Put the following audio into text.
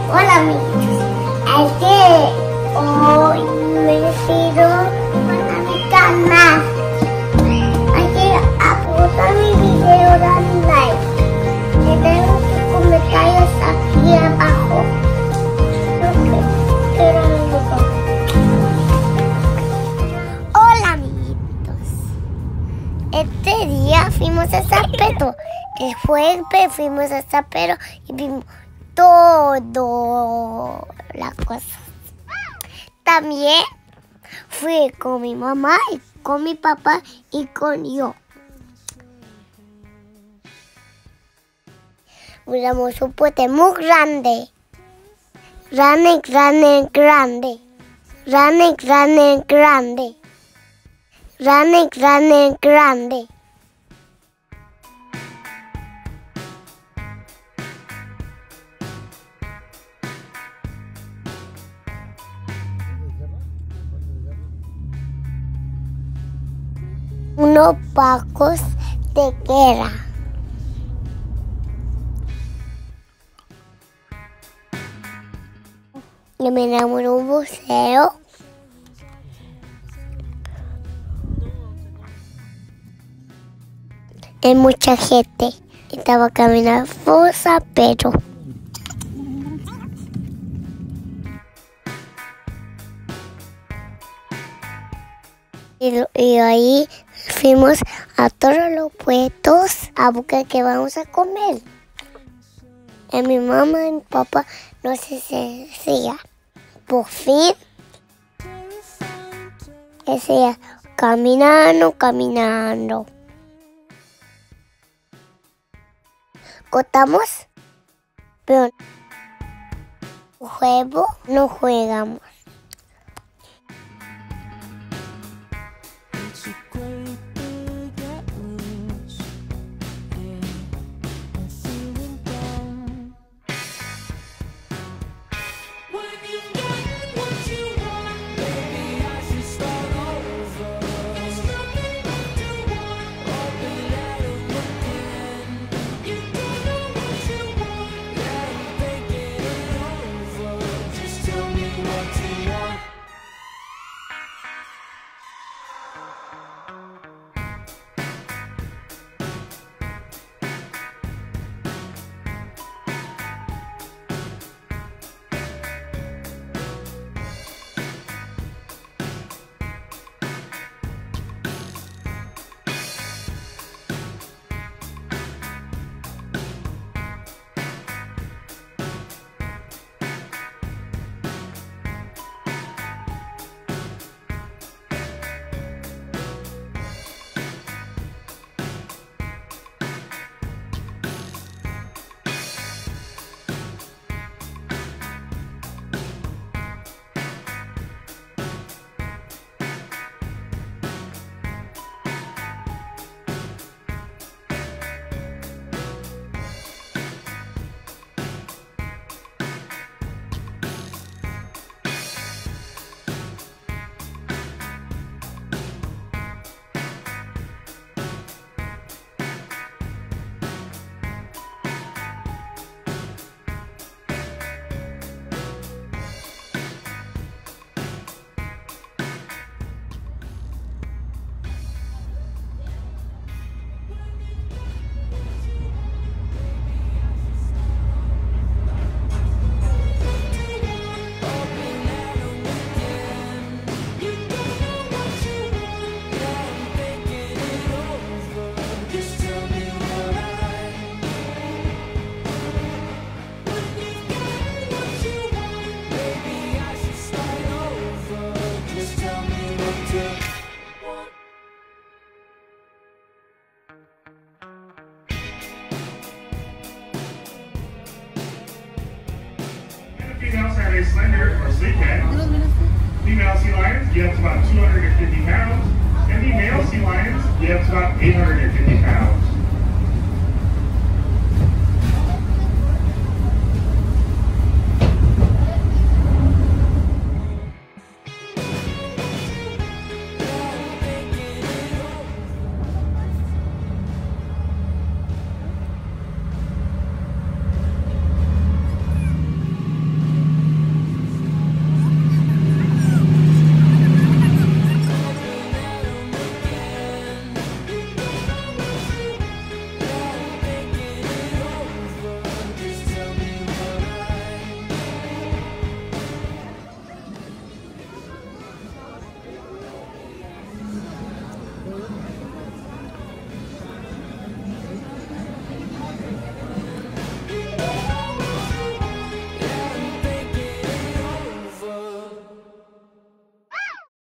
Hola amigos, es que hoy me decido para mi canal. Hay que apuntar mi video, darle like. Y tengo tus comentarios aquí abajo. Hola amiguitos, este día fuimos a Zapeto. El jueves fuimos a Zapeto y vimos todo las cosas. También fui con mi mamá y con mi papá y con yo. Miramos un puente muy grande. Grande, grande, grande. Grande, grande, grande. Grande, grande, grande. Unos barcos de guerra. Y miramos un museo. Hay mucha gente. Estaba caminando por Zapeto. Y ahí fuimos a todos los puestos a buscar qué vamos a comer. Y mi mamá y mi papá no se decía. Por fin, decía, caminando, caminando. Cortamos, pero juego no jugamos. Females have a slender or sleek head. Female sea lions get up to about 250 pounds, and the male sea lions get up to about 850 pounds.